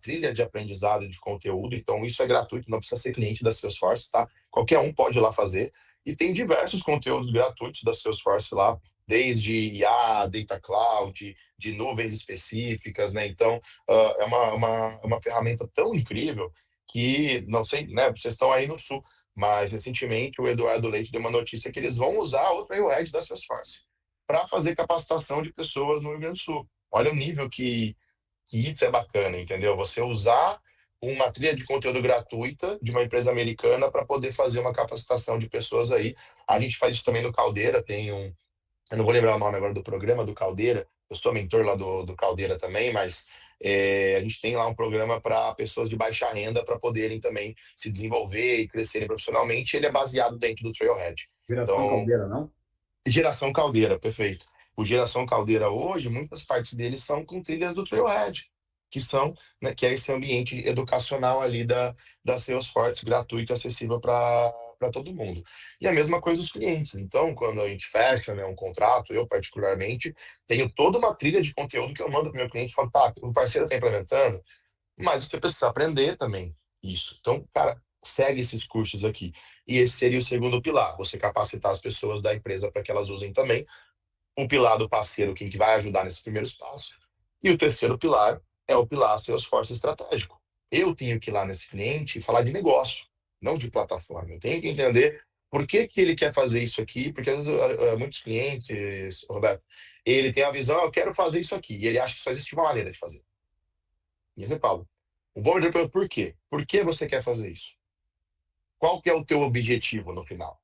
trilha de aprendizado de conteúdo. Então, isso é gratuito, não precisa ser cliente da Salesforce, tá? Qualquer um pode ir lá fazer. E tem diversos conteúdos gratuitos da Salesforce lá, desde IA, Data Cloud, de nuvens específicas, né? Então, é uma ferramenta tão incrível que, não sei, né? Vocês estão aí no Sul, mas recentemente o Eduardo Leite deu uma notícia que eles vão usar o Trailhead da Salesforce para fazer capacitação de pessoas no Rio Grande do Sul. Olha o nível que isso é bacana, entendeu? Você usar uma trilha de conteúdo gratuita de uma empresa americana para poder fazer uma capacitação de pessoas aí. A gente faz isso também no Caldeira, eu não vou lembrar o nome agora do programa do Caldeira, eu sou mentor lá do Caldeira também, mas a gente tem lá um programa para pessoas de baixa renda para poderem também se desenvolver e crescerem profissionalmente. Ele é baseado dentro do Trailhead. Geração Então, Caldeira, não? Geração Caldeira, perfeito. O Geração Caldeira hoje, muitas partes deles são com trilhas do Trailhead, que são, né, que é esse ambiente educacional ali da Salesforce, gratuito e acessível para todo mundo. E a mesma coisa os clientes. Então, quando a gente fecha, né, um contrato, eu particularmente, tenho toda uma trilha de conteúdo que eu mando para o meu cliente e falo, tá, o parceiro está implementando, mas você precisa aprender também isso. Então, cara, segue esses cursos aqui. E esse seria o segundo pilar, você capacitar as pessoas da empresa para que elas usem também. O pilar do parceiro, quem que vai ajudar nesses primeiros passos. E o terceiro pilar é o pilar Salesforce estratégico. Eu tenho que ir lá nesse cliente e falar de negócio, não de plataforma. Eu tenho que entender por que que ele quer fazer isso aqui, porque às vezes muitos clientes, Roberto, ele tem a visão, eu quero fazer isso aqui, e ele acha que só existe uma maneira de fazer. E você fala, o bom vendedor pergunta por quê? Por que você quer fazer isso? Qual que é o teu objetivo no final?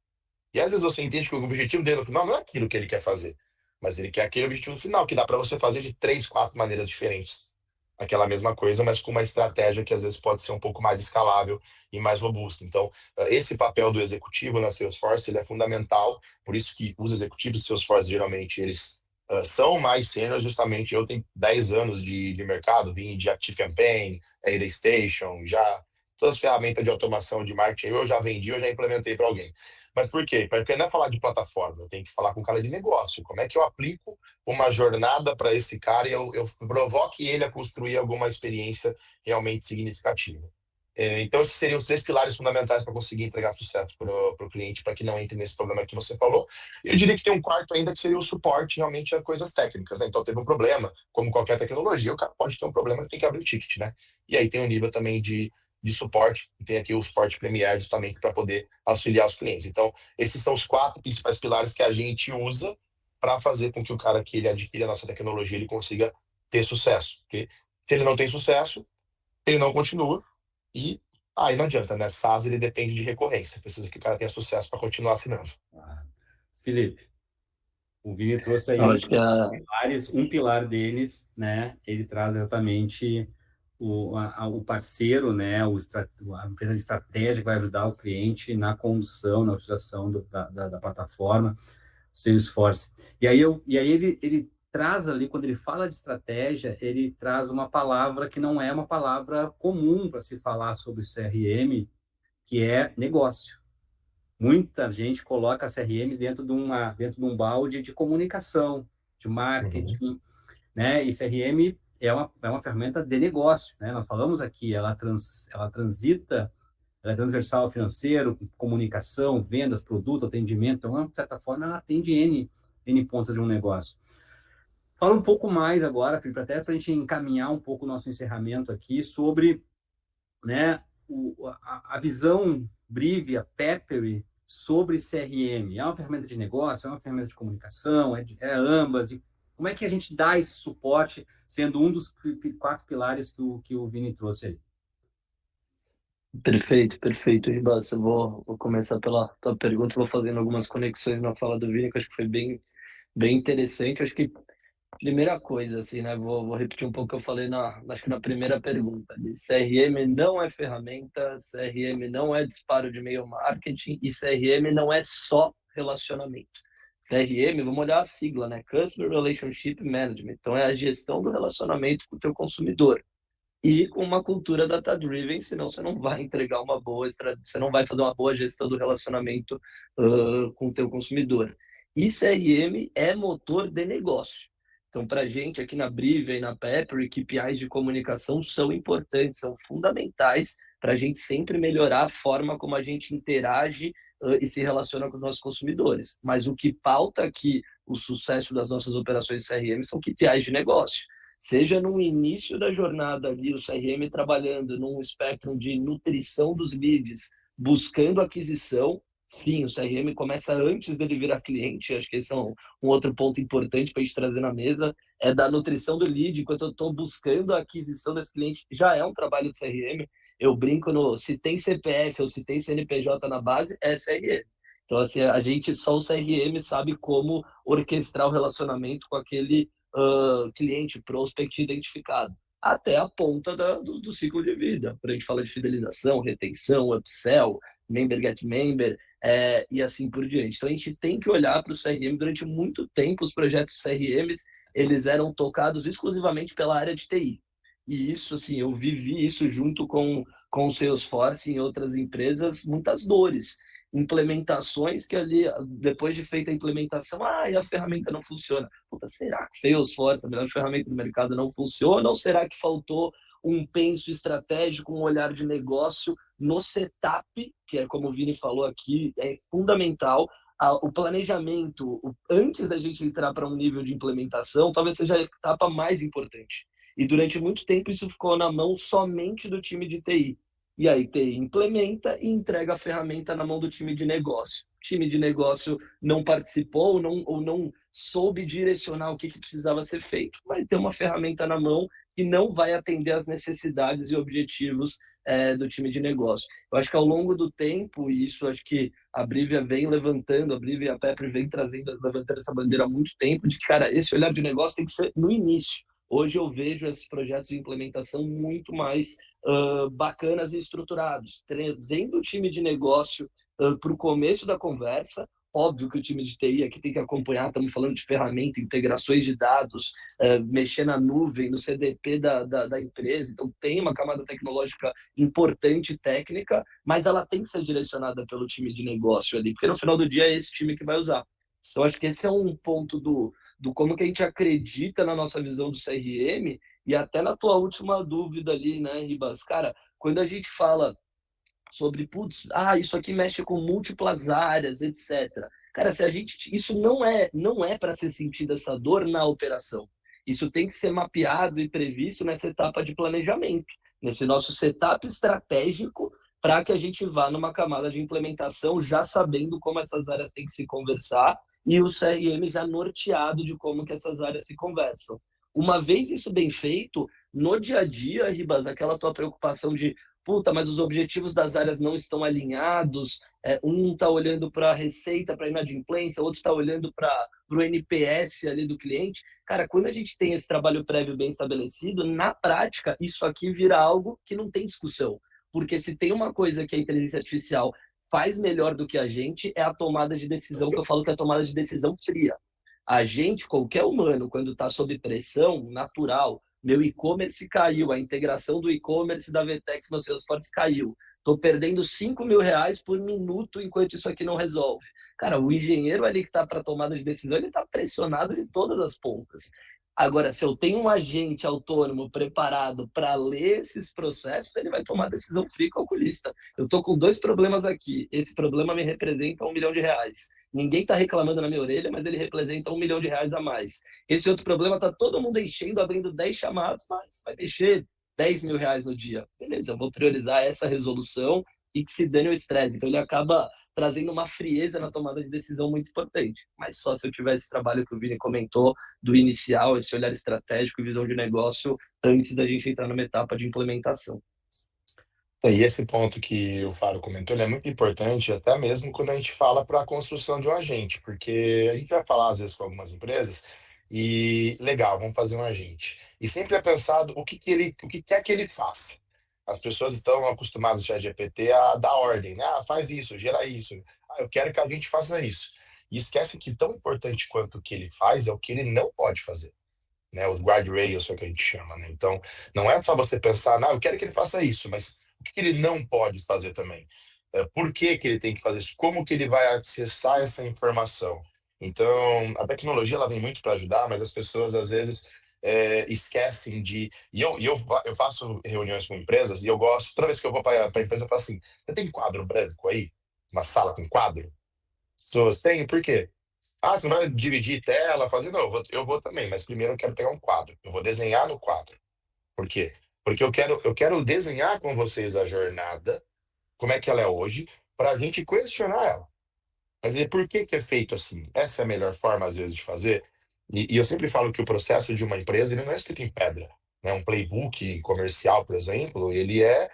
E às vezes você entende que o objetivo dele no final não é aquilo que ele quer fazer, mas ele quer aquele objetivo final, que dá para você fazer de 3, 4 maneiras diferentes. Aquela mesma coisa, mas com uma estratégia que às vezes pode ser um pouco mais escalável e mais robusta. Então, esse papel do executivo na Salesforce, ele é fundamental, por isso que os executivos de Salesforce, geralmente, eles são mais sêniores, justamente. Eu tenho 10 anos de mercado, vim de ActiveCampaign, Ada Station, já todas as ferramentas de automação de marketing eu já vendi, eu já implementei para alguém. Mas por quê? Porque não é falar de plataforma, eu tenho que falar com o cara de negócio. Como é que eu aplico uma jornada para esse cara e eu provoque ele a construir alguma experiência realmente significativa. Então, esses seriam os 3 pilares fundamentais para conseguir entregar sucesso para o cliente, para que não entre nesse problema que você falou. Eu diria que tem um quarto ainda que seria o suporte realmente a coisas técnicas, né? Então, teve um problema, como qualquer tecnologia, o cara pode ter um problema que tem que abrir o ticket, né? E aí tem um nível também de suporte, e tem aqui o suporte Premier justamente para poder auxiliar os clientes. Então, esses são os 4 principais pilares que a gente usa para fazer com que o cara que ele adquire a nossa tecnologia ele consiga ter sucesso. Porque se ele não tem sucesso, ele não continua e aí não adianta, né? SaaS ele depende de recorrência. Precisa que o cara tenha sucesso para continuar assinando. Felipe, o Vini trouxe aí Eu acho que um pilar deles, né? Ele traz exatamente o parceiro, né? A empresa de estratégia que vai ajudar o cliente na condução, na utilização da plataforma Salesforce. E aí ele traz ali, quando ele fala de estratégia, ele traz uma palavra que não é uma palavra comum para se falar sobre CRM, que é negócio. Muita gente coloca a CRM dentro de um balde de comunicação, de marketing, né? E CRM é uma ferramenta de negócio, né? Nós falamos aqui, ela transita, ela é transversal ao financeiro, comunicação, vendas, produto, atendimento. Então, de certa forma, ela atende N pontos de um negócio. Fala um pouco mais agora, Felipe, até para a gente encaminhar um pouco o nosso encerramento aqui sobre, né, a visão Brivia, Peppery sobre CRM. É uma ferramenta de negócio, é uma ferramenta de comunicação, é ambas. E como é que a gente dá esse suporte, sendo um dos 4 pilares que o Vini trouxe aí? Perfeito, Ribas. Eu vou começar pela tua pergunta, vou fazendo algumas conexões na fala do Vini, que eu acho que foi bem interessante. Eu acho que primeira coisa, assim, né? Vou repetir um pouco o que eu falei acho que na primeira pergunta. CRM não é ferramenta, CRM não é disparo de e-mail marketing e CRM não é só relacionamento. CRM, vamos olhar a sigla, né? Customer Relationship Management. Então, é a gestão do relacionamento com o teu consumidor. E com uma cultura data-driven, senão você não vai entregar você não vai fazer uma boa gestão do relacionamento com o teu consumidor. E CRM é motor de negócio. Então, para a gente aqui na Brivia e na Pepper, KPIs de comunicação são importantes, são fundamentais para a gente sempre melhorar a forma como a gente interage e se relaciona com os nossos consumidores. Mas o que pauta aqui o sucesso das nossas operações de CRM são KPIs de negócio. Seja no início da jornada ali, o CRM trabalhando num espectro de nutrição dos leads, buscando aquisição. Sim, o CRM começa antes dele virar cliente. Acho que esse é um outro ponto importante para a gente trazer na mesa, é da nutrição do lead. Enquanto eu estou buscando a aquisição desse cliente, já é um trabalho de CRM. Eu brinco se tem CPF ou se tem CNPJ na base, é CRM. Então, assim, só o CRM sabe como orquestrar o relacionamento com aquele cliente, prospect identificado, até a ponta do ciclo de vida. Quando a gente fala de fidelização, retenção, upsell, member get member, e assim por diante. Então a gente tem que olhar para o CRM. Durante muito tempo, os projetos CRMs, eles eram tocados exclusivamente pela área de TI. E isso, assim, eu vivi isso junto com o Salesforce em outras empresas, muitas dores. Implementações que ali, depois de feita a implementação, e a ferramenta não funciona. Puta, será que Salesforce, a melhor ferramenta do mercado, não funciona? Ou será que faltou um penso estratégico, um olhar de negócio no setup, que é como o Vini falou aqui, é fundamental. O planejamento, antes da gente entrar para um nível de implementação, talvez seja a etapa mais importante. E durante muito tempo isso ficou na mão somente do time de TI. E aí TI implementa e entrega a ferramenta na mão do time de negócio. O time de negócio não participou ou não soube direcionar o que precisava ser feito. Vai ter uma ferramenta na mão que não vai atender às necessidades e objetivos do time de negócio. Eu acho que ao longo do tempo, e isso acho que a Brivia vem levantando, a Brivia e a Pepper vem levantando essa bandeira há muito tempo, de que, cara, esse olhar de negócio tem que ser no início. Hoje eu vejo esses projetos de implementação muito mais bacanas e estruturados, trazendo o time de negócio para o começo da conversa. Óbvio que o time de TI aqui tem que acompanhar, estamos falando de ferramenta, integrações de dados, mexer na nuvem, no CDP da empresa, então tem uma camada tecnológica importante, técnica, mas ela tem que ser direcionada pelo time de negócio ali, porque no final do dia é esse time que vai usar. Então, acho que esse é um ponto do como que a gente acredita na nossa visão do CRM, e até na tua última dúvida ali, né, Ribas? Cara, quando a gente fala sobre, putz, isso aqui mexe com múltiplas áreas, etc. Cara, se a gente, isso não é para ser sentido essa dor na operação. Isso tem que ser mapeado e previsto nessa etapa de planejamento, nesse nosso setup estratégico, para que a gente vá numa camada de implementação já sabendo como essas áreas têm que se conversar e o CRM já norteado de como que essas áreas se conversam. Uma vez isso bem feito, no dia a dia, Ribas, aquela tua preocupação de puta, mas os objetivos das áreas não estão alinhados, um está olhando para a receita, para a inadimplência, outro está olhando para o NPS ali do cliente. Cara, quando a gente tem esse trabalho prévio bem estabelecido, na prática, isso aqui vira algo que não tem discussão. Porque se tem uma coisa que a inteligência artificial faz melhor do que a gente, é a tomada de decisão, que eu falo que é a tomada de decisão fria. A gente, qualquer humano, quando está sob pressão natural, meu e-commerce caiu, a integração do e-commerce da Vertex com o Salesforce caiu. Estou perdendo 5 mil reais por minuto enquanto isso aqui não resolve. Cara, o engenheiro ali que está para tomada de decisão, ele está pressionado de todas as pontas. Agora, se eu tenho um agente autônomo preparado para ler esses processos, ele vai tomar decisão fria e calculista. Eu estou com 2 problemas aqui. Esse problema me representa R$ 1 milhão. Ninguém está reclamando na minha orelha, mas ele representa R$ 1 milhão a mais. Esse outro problema está todo mundo enchendo, abrindo 10 chamados, mas vai mexer R$ 10 mil no dia. Beleza, eu vou priorizar essa resolução e que se dane o estresse. Então ele acaba trazendo uma frieza na tomada de decisão muito importante. Mas só se eu tiver esse trabalho que o Vini comentou, do inicial, esse olhar estratégico e visão de negócio, antes da gente entrar numa etapa de implementação. E esse ponto que o Faro comentou, ele é muito importante, até mesmo quando a gente fala para a construção de um agente, porque a gente vai falar às vezes com algumas empresas e legal, vamos fazer um agente. E sempre é pensado o que quer que ele faça. As pessoas estão acostumadas já de GPT a dar ordem, né? Faz isso, gera isso. Eu quero que a gente faça isso. E esquece que tão importante quanto o que ele faz é o que ele não pode fazer, né? Os guardrails, é o que a gente chama, né? Então, não é só você pensar, não, eu quero que ele faça isso, mas o que ele não pode fazer também? Por que que ele tem que fazer isso? Como que ele vai acessar essa informação? Então, a tecnologia ela vem muito para ajudar, mas as pessoas às vezes esquecem de. Eu faço reuniões com empresas e eu gosto, toda vez que eu vou para a empresa, eu falo assim: você tem quadro branco aí? Uma sala com quadro? As pessoas têm, por quê? Você não vai dividir tela, fazer? Não, eu vou também, mas primeiro eu quero pegar um quadro. Eu vou desenhar no quadro. Por quê? Porque eu quero desenhar com vocês a jornada, como é que ela é hoje, para a gente questionar ela. Mas por que que é feito assim? Essa é a melhor forma, às vezes, de fazer. E eu sempre falo que o processo de uma empresa ele não é escrito em pedra, né? Um playbook comercial, por exemplo, ele é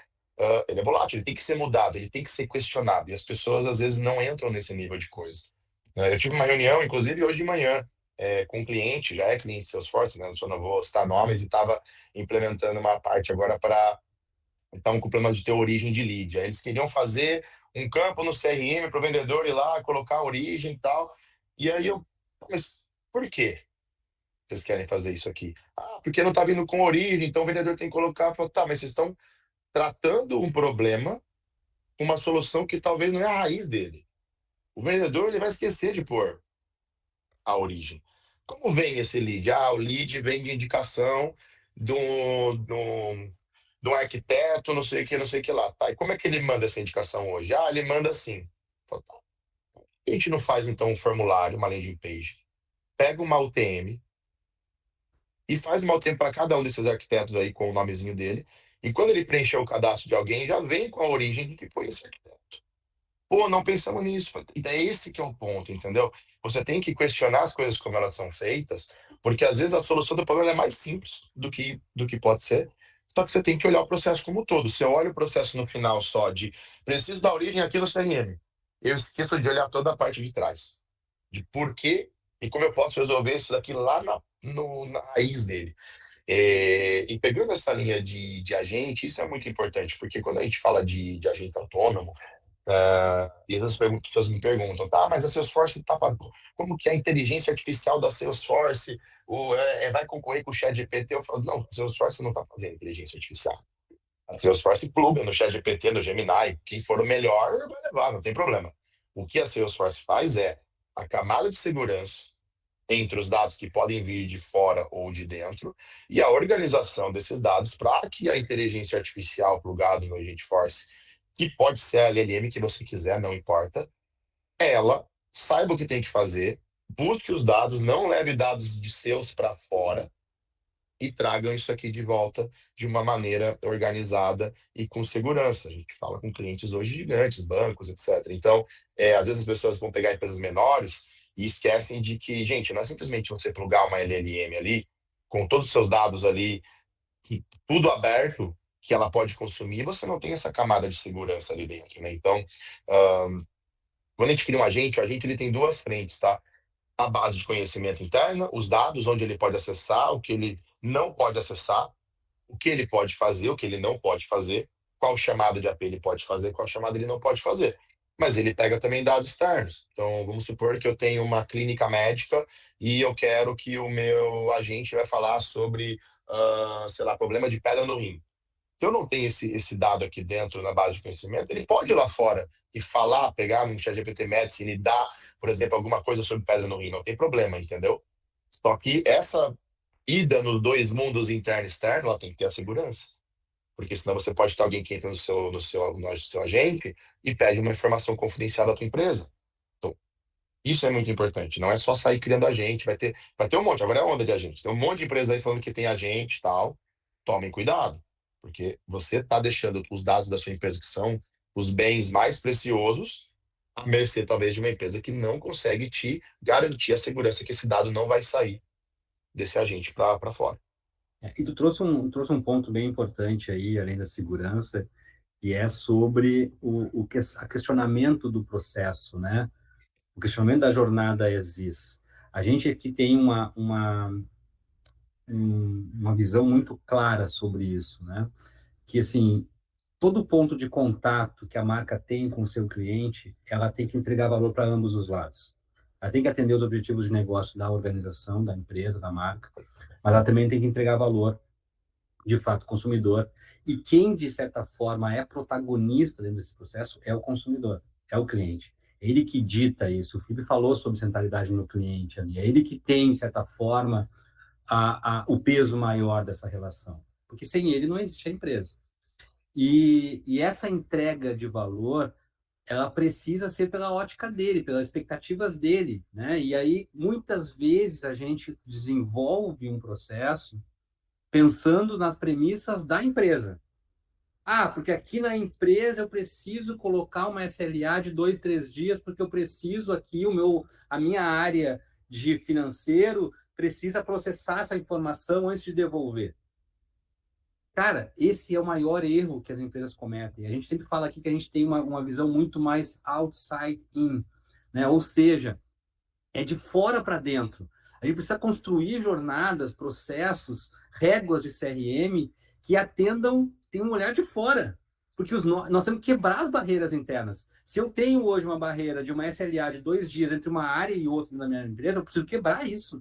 volátil, ele tem que ser mudado, ele tem que ser questionado. E as pessoas, às vezes, não entram nesse nível de coisa. Eu tive uma reunião, inclusive hoje de manhã, com um cliente, já é cliente Salesforce, né? Só não vou citar nomes, e estava implementando uma parte agora para. Estavam com problemas de ter origem de lead. Aí eles queriam fazer um campo no CRM para o vendedor ir lá, colocar a origem e tal. E aí mas por que vocês querem fazer isso aqui? Porque não está vindo com origem, então o vendedor tem que colocar. Eu falo, tá, mas vocês estão tratando um problema com uma solução que talvez não é a raiz dele. O vendedor ele vai esquecer de pôr a origem. Como vem esse lead? O lead vem de indicação de um arquiteto, não sei o que, não sei o que lá. Tá, e como é que ele manda essa indicação hoje? Ele manda assim. Fala, tá, por que a gente não faz então um formulário, uma landing page? Pega uma UTM e faz uma UTM para cada um desses arquitetos aí com o nomezinho dele. E quando ele preencher o cadastro de alguém, já vem com a origem de que foi esse arquiteto. Pô, não pensamos nisso. E é esse que é o ponto, entendeu? Você tem que questionar as coisas como elas são feitas, porque às vezes a solução do problema é mais simples do que pode ser. Só que você tem que olhar o processo como um todo. Você olha o processo no final só de preciso da origem aqui no CRM. Eu esqueço de olhar toda a parte de trás. De por quê e como eu posso resolver isso daqui lá na raiz dele. E pegando essa linha de agente, isso é muito importante, porque quando a gente fala de agente autônomo, e às vezes as pessoas me perguntam, tá, mas a Salesforce tá falando, como que a inteligência artificial da Salesforce vai concorrer com o ChatGPT? Eu falo, não, a Salesforce não está fazendo inteligência artificial. A Salesforce pluga no ChatGPT, no Gemini, quem for o melhor vai levar, não tem problema. O que a Salesforce faz é a camada de segurança entre os dados que podem vir de fora ou de dentro e a organização desses dados para que a inteligência artificial plugada no Agentforce, que pode ser a LLM que você quiser, não importa, ela saiba o que tem que fazer, busque os dados, não leve dados de seus para fora e tragam isso aqui de volta de uma maneira organizada e com segurança. A gente fala com clientes hoje gigantes, bancos, etc. Então, às vezes as pessoas vão pegar empresas menores e esquecem de que, gente, não é simplesmente você plugar uma LLM ali, com todos os seus dados ali, tudo aberto, que ela pode consumir, você não tem essa camada de segurança ali dentro, né? Então, quando a gente cria um agente, o agente ele tem duas frentes, tá? A base de conhecimento interna, os dados, onde ele pode acessar, o que ele não pode acessar, o que ele pode fazer, o que ele não pode fazer, qual chamada de AP ele pode fazer, qual chamada ele não pode fazer. Mas ele pega também dados externos. Então, vamos supor que eu tenho uma clínica médica e eu quero que o meu agente vai falar sobre, sei lá, problema de pedra no rim. Se eu não tenho esse dado aqui dentro na base de conhecimento, ele pode ir lá fora e falar, pegar no ChatGPT Medicine e dar, por exemplo, alguma coisa sobre pedra no rim. Não tem problema, entendeu? Só que essa ida nos dois mundos interno e externo, ela tem que ter a segurança. Porque senão você pode ter alguém que entra no seu agente e pede uma informação confidencial da tua empresa. Então, isso é muito importante. Não é só sair criando agente. Vai ter um monte. Agora é onda de agente. Tem um monte de empresa aí falando que tem agente e tal. Tomem cuidado. Porque você está deixando os dados da sua empresa, que são os bens mais preciosos, à mercê, talvez, de uma empresa que não consegue te garantir a segurança que esse dado não vai sair desse agente para fora. E tu trouxe um ponto bem importante aí, além da segurança, que é sobre o questionamento do processo, né? O questionamento da jornada existe. A gente aqui tem uma visão muito clara sobre isso, né? Que, assim, todo ponto de contato que a marca tem com o seu cliente, ela tem que entregar valor para ambos os lados. Ela tem que atender os objetivos de negócio da organização, da empresa, da marca, mas ela também tem que entregar valor, de fato, ao consumidor. E quem, de certa forma, é protagonista dentro desse processo é o consumidor, é o cliente. Ele que dita isso. O Felipe falou sobre centralidade no cliente ali. É ele que tem, de certa forma, o peso maior dessa relação. Porque sem ele não existe a empresa. E essa entrega de valor, ela precisa ser pela ótica dele, pelas expectativas dele, né? E aí, muitas vezes, a gente desenvolve um processo pensando nas premissas da empresa. Porque aqui na empresa eu preciso colocar uma SLA de 2, 3 dias, porque eu preciso aqui, a minha área de financeiro precisa processar essa informação antes de devolver. Cara, esse é o maior erro que as empresas cometem. A gente sempre fala aqui que a gente tem uma visão muito mais outside in, né? Ou seja, é de fora para dentro. A gente precisa construir jornadas, processos, réguas de CRM que atendam, tem um olhar de fora. Porque nós temos que quebrar as barreiras internas. Se eu tenho hoje uma barreira de uma SLA de 2 dias entre uma área e outra na minha empresa, eu preciso quebrar isso.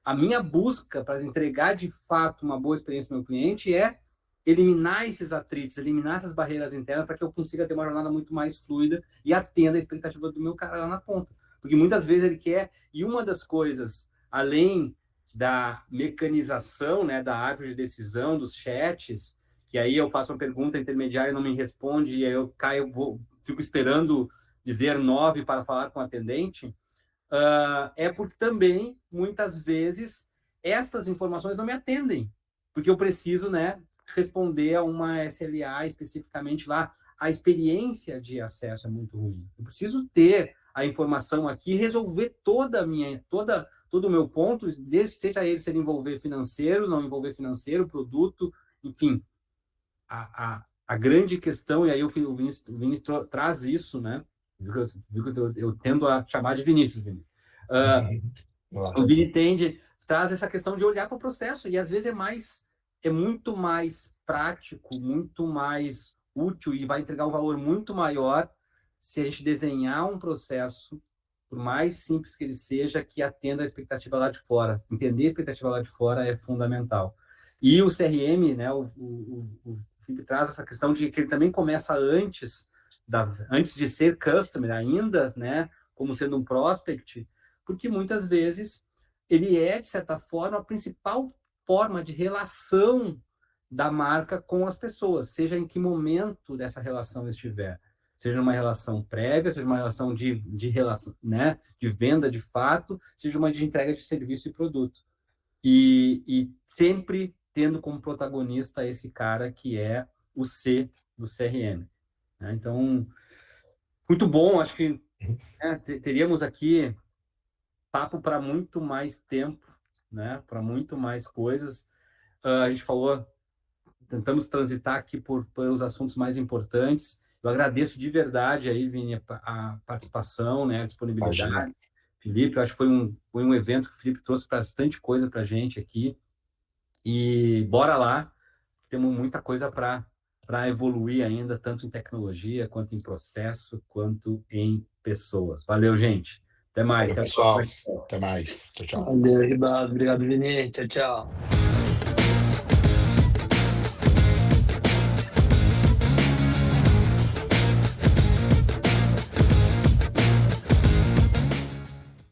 A minha busca para entregar de fato uma boa experiência para o meu cliente é eliminar esses atritos, eliminar essas barreiras internas para que eu consiga ter uma jornada muito mais fluida e atenda a expectativa do meu cara lá na ponta. Porque muitas vezes ele quer, e uma das coisas, além da mecanização, né, da árvore de decisão, dos chats, que aí eu faço uma pergunta intermediária e não me responde, e aí eu caio, fico esperando dizer 9 para falar com o atendente, é porque também, muitas vezes, estas informações não me atendem, porque eu preciso, né, responder a uma SLA especificamente lá. A experiência de acesso é muito ruim. Eu preciso ter a informação aqui, resolver todo o meu ponto, desde seja ele se ele envolver financeiro, não envolver financeiro, produto, enfim. a grande questão, e aí o Vini traz isso, né? Viu que eu tendo a chamar de Vinícius, Vini. O Vini traz essa questão de olhar para o processo, e às vezes é muito mais prático, muito mais útil e vai entregar um valor muito maior se a gente desenhar um processo, por mais simples que ele seja, que atenda a expectativa lá de fora. Entender a expectativa lá de fora é fundamental. E o CRM, né, o Felipe traz essa questão de que ele também começa antes de ser customer ainda, né, como sendo um prospect, porque muitas vezes ele é, de certa forma, a principal forma de relação da marca com as pessoas, seja em que momento dessa relação estiver. Seja uma relação prévia, seja uma relação de relação, né, de venda de fato, seja uma de entrega de serviço e produto. E sempre tendo como protagonista esse cara que é o C do CRM. Né? Então, muito bom, acho que teríamos aqui papo para muito mais tempo, né? Para muito mais coisas. A gente falou, tentamos transitar aqui pelos assuntos mais importantes. Eu agradeço de verdade aí, Vini, a participação, né? A disponibilidade. Imagina. Felipe, eu acho que foi um evento que o Felipe trouxe bastante coisa para a gente aqui. E bora lá, temos muita coisa para evoluir ainda, tanto em tecnologia, quanto em processo, quanto em pessoas. Valeu, gente. Até mais. Valeu, pessoal. Até mais. Tchau, tchau. Valeu, Ribas. Obrigado, Vini. Tchau, tchau.